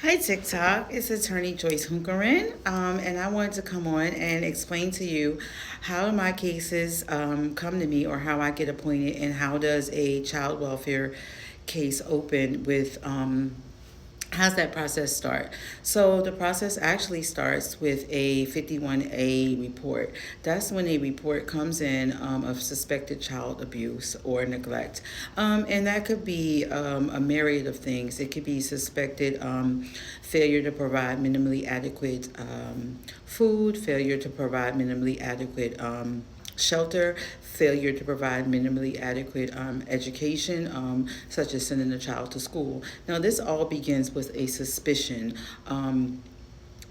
Hi, TikTok. It's attorney Joyce Hunkerin, and I wanted to come on and explain to you how my cases come to me or how I get appointed and how does a child welfare case open with how's that process start? So the process actually starts with a 51A report. That's when a report comes in of suspected child abuse or neglect. And that could be a myriad of things. It could be suspected failure to provide minimally adequate food, failure to provide minimally adequate shelter, failure to provide minimally adequate education, such as sending a child to school. Now, this all begins with a suspicion.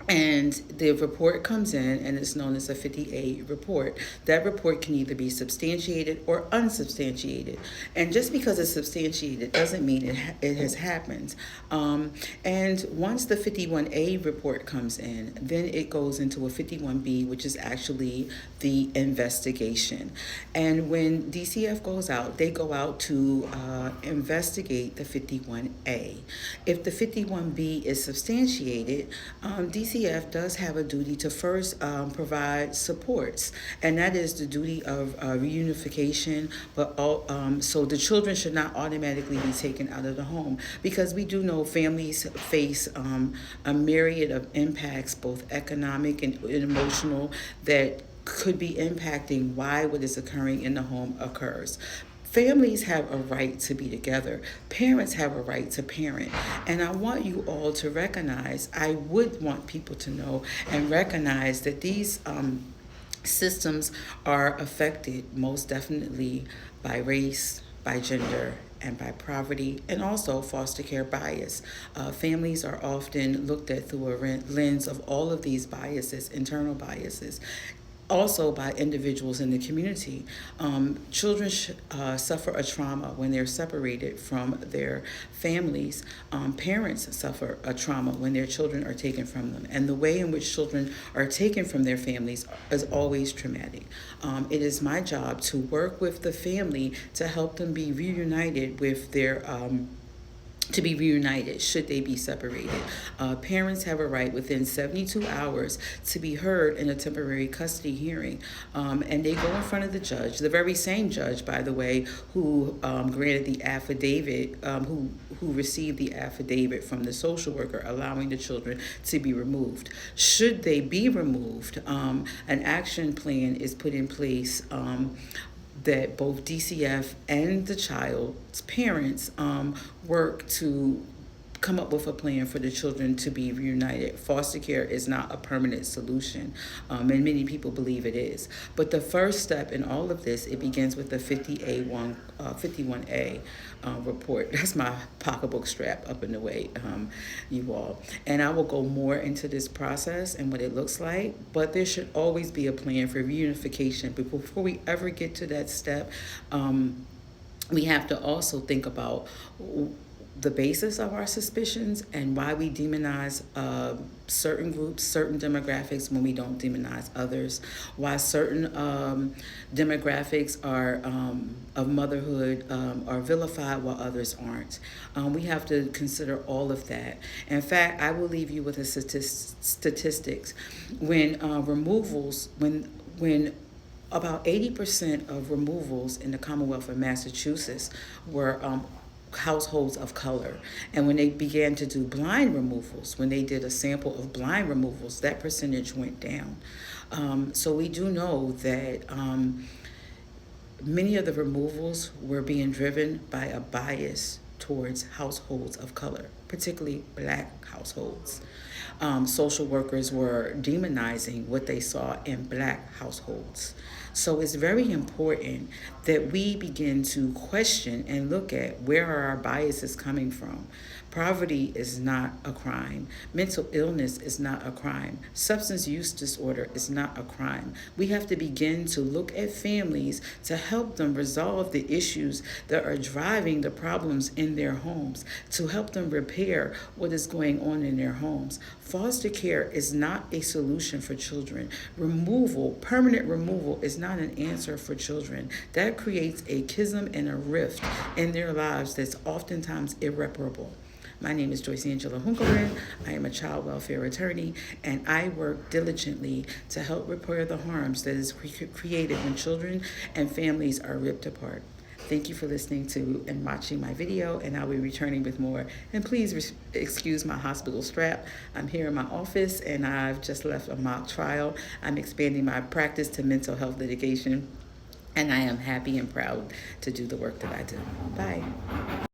And the report comes in and it's known as a 50A report. That report can either be substantiated or unsubstantiated. And just because it's substantiated doesn't mean it has happened. And once the 51A report comes in, then it goes into a 51B, which is actually the investigation. And when DCF goes out, they go out to investigate the 51A. If the 51B is substantiated, DCF does have a duty to first provide supports, and that is the duty of reunification. But so the children should not automatically be taken out of the home, because we do know families face a myriad of impacts, both economic and emotional, that could be impacting why what is occurring in the home occurs. Families have a right to be together. Parents have a right to parent. And I want you all to recognize, I would want people to know and recognize that these systems are affected most definitely by race, by gender, and by poverty, and also foster care bias. Families are often looked at through a lens of all of these biases, internal biases, also by individuals in the community. Children suffer a trauma when they're separated from their families. Parents suffer a trauma when their children are taken from them. And the way in which children are taken from their families is always traumatic. It is my job to work with the family to help them be reunited with their to be reunited should they be separated. Parents have a right within 72 hours to be heard in a temporary custody hearing. And they go in front of the judge, the very same judge, by the way, who granted the affidavit, who received the affidavit from the social worker allowing the children to be removed. Should they be removed, an action plan is put in place that both DCF and the child's parents work to come up with a plan for the children to be reunited. Foster care is not a permanent solution, and many people believe it is. But the first step in all of this, it begins with the 51A report. That's my pocketbook strap up in the way, you all. And I will go more into this process and what it looks like, but there should always be a plan for reunification. But before we ever get to that step, we have to also think about the basis of our suspicions and why we demonize certain groups, certain demographics when we don't demonize others, why certain demographics are of motherhood are vilified while others aren't. We have to consider all of that. In fact, I will leave you with a statistics. When removals, when about 80% of removals in the Commonwealth of Massachusetts were households of color. And when they began to do blind removals, when they did a sample of blind removals, that percentage went down. So we do know that many of the removals were being driven by a bias towards households of color, particularly black households. Social workers were demonizing what they saw in black households. So it's very important that we begin to question and look at where are our biases coming from. Poverty is not a crime. Mental illness is not a crime. Substance use disorder is not a crime. We have to begin to look at families to help them resolve the issues that are driving the problems in their homes, to help them repair what is going on in their homes. Foster care is not a solution for children. Removal, permanent removal, is not an answer for children. That creates a schism and a rift in their lives that's oftentimes irreparable. My name is Joyce Angela Hunkelman. I am a child welfare attorney, and I work diligently to help repair the harms that is created when children and families are ripped apart. Thank you for listening to and watching my video, and I'll be returning with more. And please excuse my hospital strap. I'm here in my office, and I've just left a mock trial. I'm expanding my practice to mental health litigation, and I am happy and proud to do the work that I do. Bye.